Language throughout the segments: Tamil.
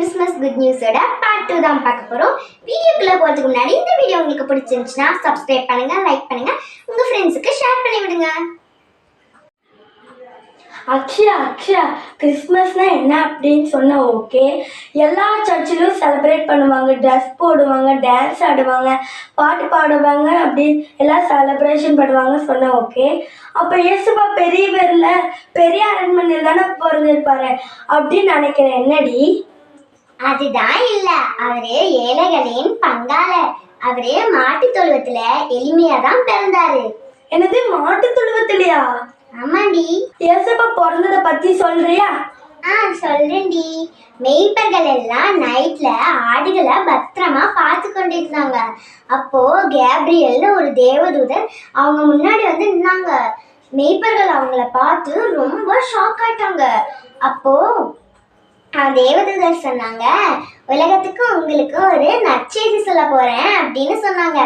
கிறிஸ்மஸ் குட் நியூஸோட பார்ட் 2 தான் பார்க்க போறோம். வீடியோக்குள்ள போறதுக்கு முன்னாடி இந்த வீடியோ உங்களுக்கு பிடிச்சிருந்துச்சுன்னா சப்ஸ்கிரைப் பண்ணுங்க, லைக் பண்ணுங்க, உங்க ஃப்ரெண்ட்ஸ்க்கு ஷேர் பண்ணி விடுங்க. அக்ஷயா கிறிஸ்மஸ்னா என்ன அப்படின்னு சொன்னா ஓகே. எல்லா சர்ச்சிலும் செலிப்ரேட் பண்ணுவாங்க, ட்ரெஸ் போடுவாங்க, டான்ஸ் ஆடுவாங்க, பாட்டு பாடுவாங்க, அப்படி எல்லாம் செலிப்ரேஷன் பண்ணுவாங்க சொன்னா ஓகே. அப்போ இயேசுப்பா பெரிய அரண்மனையில் தானே பிறந்திருப்பாரு அப்படின்னு நினைக்கிறேன். என்னடி? அதுதான் இல்ல, அவரு ஏழைகளின் பங்காளர். அவரு மாட்டு தொழுவத்துல எளிமையா தான் பிறந்தாரு. என்னது, மாட்டு தொழுவத்திலையா? ஆமாண்டி. இயேசுப்பா பிறந்ததை பத்தி சொல்றியா? சொல்றேன்டி. மெய்ப்பர்கள் எல்லாம் நைட்ல ஆடுகளை பத்திரமா பார்த்து கொண்டிருந்தாங்க. அப்போ கேப்ரியல்னு ஒரு தேவதூதர் அவங்க முன்னாடி வந்து நின்னாங்க. மெய்ப்பர்கள் அவங்கள பார்த்து ரொம்ப ஷாக் ஆயிட்டாங்க. அப்போ தேவதூதர் சொன்னாங்க, உலகத்துக்கு உங்களுக்கு ஒரு நற்செய்தி சொல்ல போறேன் அப்படின்னு சொன்னாங்க.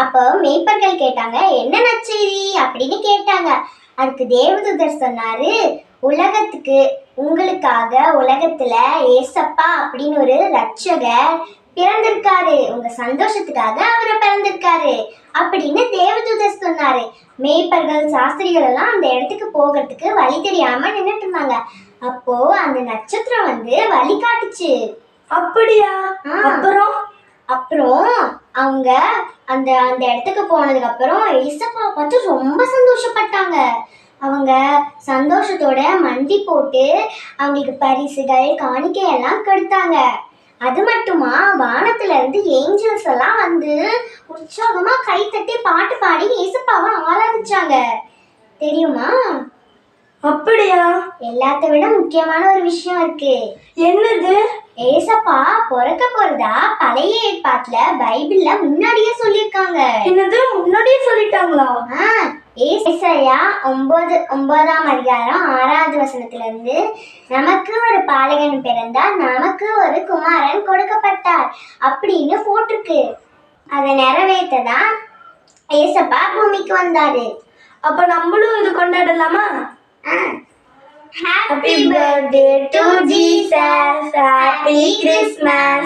அப்போ மெய்ப்பர்கள் கேட்டாங்க, என்ன நற்செய்தி அப்படின்னு கேட்டாங்க. அதுக்கு தேவதூதர் சொன்னாரு, உலகத்துக்கு உங்களுக்காக உலகத்துல ஏசப்பா அப்படின்னு ஒரு ரட்சகர் பிறந்திருக்காரு, உங்க சந்தோஷத்துக்காக அவரை பிறந்திருக்காரு அப்படின்னு தேவதூதர் சொன்னாரு. மேய்ப்பர்கள் சாஸ்திரிகள் எல்லாம் அந்த இடத்துக்கு போகிறதுக்கு வழி தெரியாம நின்றுட்டு இருந்தாங்க. அப்போ அந்த நட்சத்திரம் வந்து வழி காட்டுச்சு. அப்படியா? அப்புறம் அவங்க அந்த அந்த இடத்துக்கு போனதுக்கு அப்புறம் ஏசப்பா பார்த்து ரொம்ப சந்தோஷப்பட்டாங்க. அவங்க சந்தோஷத்தோட மண்டி போட்டு அவங்களுக்கு பரிசுகள் காணிக்கையெல்லாம் கொடுத்தாங்க. அது மட்டுமா, வானத்துல இருந்து ஏஞ்சல்ஸ் எல்லாம் வந்து உற்சாகமா கை தட்டி பாட்டு பாடி ஏசப்பாவை ஆராதிச்சாங்க. தெரியுமா? அப்படியா? எல்லாத்த விட முக்கியமான ஒரு விஷயம் இருக்கு. என்னது? ஏசப்பா பிறக்க போறதா பழைய ஏற்பாட்டுல பைபிள்ல முன்னாடியே சொல்லியிருக்காங்க. என்னது, முன்னாடியே சொல்லிட்டாங்களா? ஏசாயா 9ஆம் அதிகாரம் 6வது வசனத்துல இருந்து, நமக்கு ஒரு பாலகன் பிறந்தார், நமக்கு ஒரு குமாரன் கொடுக்கப்பட்டார் அப்படின்னு போட்டிருக்கு. அதை நிறைவேற்றதான் ஏசப்பா பூமிக்கு வந்தாரு. அப்ப நம்மளும் இது கொண்டாடலாமா? Happy birthday to Jesus, Happy Christmas.